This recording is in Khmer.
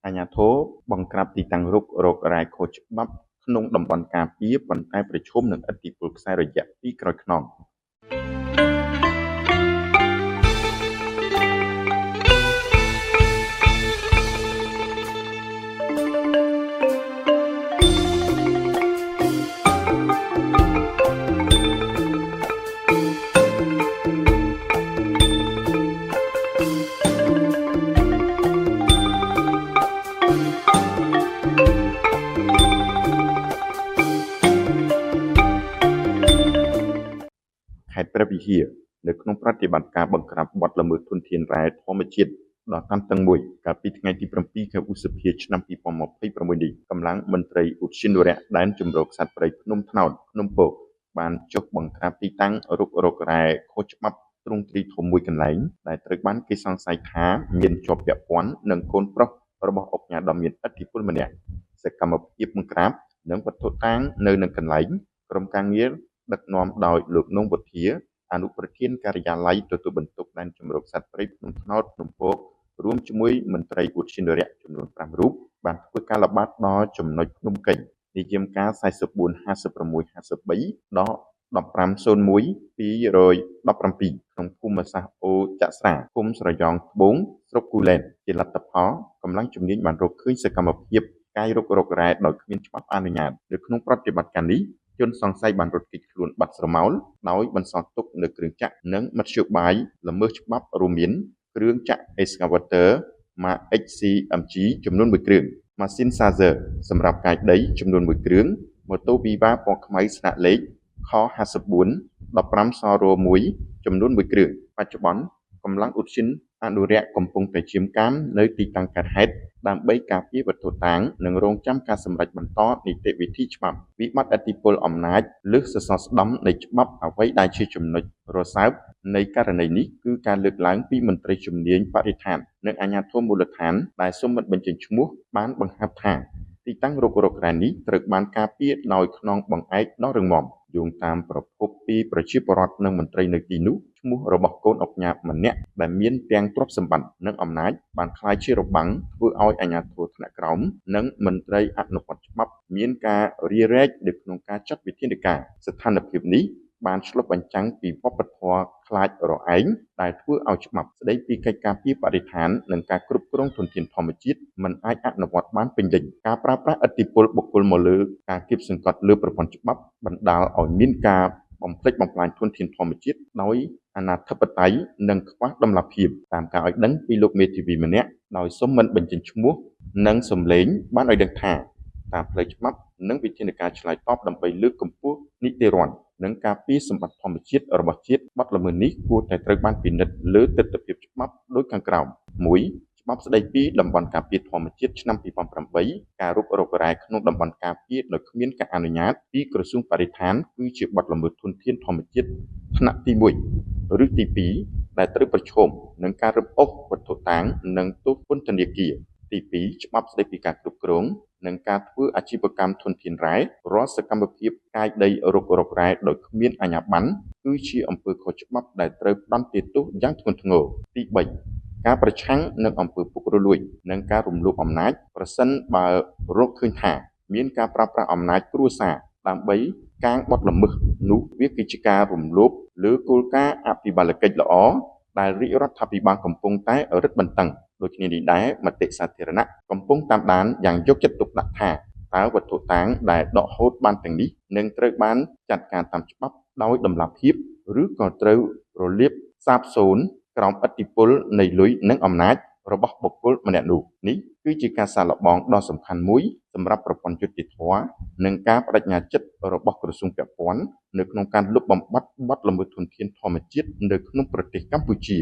អាជ្ញាធរបង្ក្រាបទីតាំងរុករករ៉ែខុសច្បាប់ក្នុងតំបន់ការពារប៉ុន្តែប្រឈមនឹងឥទ្ធិពលខ្សែរយៈពីក្រោយខ្នងខេត្តព្រះវិហារនៅក្នុងប្រតិបត្តិការបង្ក្រាបបទល្មើសធនធានរ៉ែធម្មជាតិដ៏តានតឹងមួយកាលពីថ្ងៃទី7 ខែឧសភាឆ្នាំ2026នេះកម្លាំងមន្ត្រីឧទ្យានុរក្សដែនជម្រកសត្វព្រៃភ្នំត្នោតភ្នំពកបានចុះបង្ក្រាបទីតាំងរុករករ៉ែខុសច្បាប់ទ្រង់ទ្រីធំមួយកន្លែងដែលត្រូវបានគេសង្ស័យថាមានជាប់ពាក់ព័ន្ធនឹងកូនប្រុសរបស់ឧកញ៉ាដ៏មានឥទ្ធិពលម្នាក់សកម្មភាពបង្ក្រាបនិងវត្ថុតាងនៅនឹងកន្លែងក្រុមការងារដឹកនាំដោយលោកនងវុធាអនុប្រធានការិយាល័យទទួលបន្ទុកដែនជម្រកសត្វព្រៃភ្នំត្នោតភ្នំពករួមជាមួយមន្ត្រីឧទ្យានុរក្សចំនួន5រូបបានធ្វើការល្បាតដល់ចំណុចភ្នំកេញនិយមការ445653ដល់1501 217ក្នុងភូមិសាស្ត្រអូចាក់ស្រាឃុំស្រយ៉ងត្បូងស្រុកគូលែនជាលទ្ធផលកម្លាំងជំនាញបានរកឃើញសកម្មភាពកាយរុករករ៉ែដោយគ្មានច្បាប់អនុញ្ញាតនៅក្នុងប្រតិបត្តិការនេះជនសង្ស័យបានរត់គេចខ្លួនបាត់ស្រមោលដោយបន្សល់ទុកនូវគ្រឿងចក្រនិងមធ្យោបាយល្មើសច្បាប់រួមមានគ្រឿងចក្រ Excavator Mark XCMG ចំនួន1គ្រឿងម៉ាស៊ីន Sazer សម្រាប់កាយដីចំនួន1គ្រឿងម៉ូតូ Viva ពណ៌ខ្មៅស្លាកលេខ ខ54 15សរ1ចំនួន1គ្រឿងបច្ចុប្បន្នកម្លាំងឧទ្យានុអនុរក្សកំពុងតែយាមកាមនៅទីតាំងកើតហេតុដើម្បីការពារវត្ថុតាងនិងរងចាំការសម្រេចបន្តនីតិវិធីច្បាប់វិបត្តិឥទ្ធិពលអំណាចលើសសសរស្តម្ភនៃច្បាប់អ្វីដែលជាចំណុចរសើបនៃករណីនេះគឺការលើកឡើងពីមន្ត្រីជំនាញបរិស្ថាននិងអាជ្ញាធរមូលដ្ឋានដែលសូមមិនបញ្ចេញឈ្មោះបានបង្ហាប់ថាទីតាំងរុករករ៉ែនេះត្រូវបានការពារដោយខ្នងបង្អែកដ៏រឹងមាំយោងតាមប្រភពពីប្រជាពលរដ្ឋនិងមន្ត្រីនៅទីនោះឈ្មោះរបស់កូនឧកញ៉ាម្នាក់ដែលមានទាំងទ្រព្យសម្បត្តិនិងអំណាចបានក្លាយជារបាំងធ្វើឲ្យអាជ្ញាធរថ្នាក់ក្រោមនិងមន្ត្រីអនុវត្តច្បាប់មានការរារែកនៅក្នុងការចាត់វិធានការស្ថានភាពនេះបានឆ្លុះបញ្ចាំងពីវប្បធម៌ខ្លាចរឯងដែលធ្វើឲ្យច្បាប់ស្តីពីកិច្ចការពារបរិស្ថាននិងការគ្រប់គ្រងធនធានធម្មជាតិមិនអាចអនុវត្តបានពេញលេញការប្រើប្រាស់ឥទ្ធិពលបុគ្គលមកលើការគៀបសង្កត់លើប្រព័ន្ធច្បាប់បណ្ដាលឲ្យមានការបំផ្លិចបំផ្លាញធនធានធម្មជាតិដោយអនាធិបតេយ្យនិងខ្វះតម្លាភាពតាមការឲ្យដឹងពីលោកមេធាវីម្នាក់ដោយសូមមិនបញ្ចេញឈ្មោះនិងសម្លេងបានឲ្យដឹងថាតាមផ្លូវច្បាប់និងវិធានការឆ្លើយតបដើម្បីលើកកម្ពស់នីតិរដ្ឋនិងការពារសម្បត្តិធម្មជាតិរបស់ជាតិបទល្មើសនេះគួរតែត្រូវបានពិនិត្យលើទិដ្ឋភាពច្បាប់ដូចខាងក្រោម 1. ច្បាប់ស្តីពីតំបន់ការពារធម្មជាតិឆ្នាំ2008ការរុករករ៉ែក្នុងតំបន់ការពារដោយគ្មានការអនុញ្ញាតពីក្រសួងបរិស្ថានគឺជាបទល្មើសធនធានធម្មជាតិថ្នាក់ទី1ឬទី2ដែលត្រូវប្រឈមនឹងការរឹបអូសវត្ថុតាងនិងទោសពន្ធនាគារទី2ច្បាប់ស្តីពីការគ្រប់គ្រងនិងការធ្វើអាជីវកម្មធនធានរ៉ែរាល់សកម្មភាពកាយដីរុករករ៉ែដោយគ្មានអាជ្ញាប័ណ្ណគឺជាអំពើខុសច្បាប់ដែលត្រូវផ្តន្ទាទោសយ៉ាងធ្ងន់ធ្ងរទី3ការប្រឆាំងនឹងអំពើពុករលួយនិងការរំលោភអំណាចប្រសិនបើរកឃើញថាមានការប្រើប្រាស់អំណាចគ្រួសារដើម្បីកាងបទល្មើសនោះវាគឺជាការរំលោភលើគោលការណ៍អភិបាលកិច្ចល្អដែលរាជរដ្ឋាភិបាលកំពុងតែរឹតបន្តឹងដូចគ្នានេះដែរមតិសាធារណៈកំពុងតាមដានយ៉ាងយកចិត្តទុកដាក់ថាតើវត្ថុតាងដែលដកហូតបានទាំងនេះនឹងត្រូវបានចាត់ការតាមច្បាប់ដោយតម្លាភាពឬក៏ត្រូវរលាបសាបសូន្យក្រោមឥទ្ធិពលនៃលុយនិងអំណាចរបស់បុគ្គលម្នាក់នោះនេះគឺជាការសាកល្បងដ៏សំខាន់មួយសម្រាប់ប្រព័ន្ធយុត្តិធម៌និងការបដិញ្ញាចិត្តរបស់ក្រសួងពាក់ព័ន្ធនៅក្នុងការលុបបំបាត់បទល្មើសធនធានធម្មជាតិនៅក្នុងប្រទេសកម្ពុជា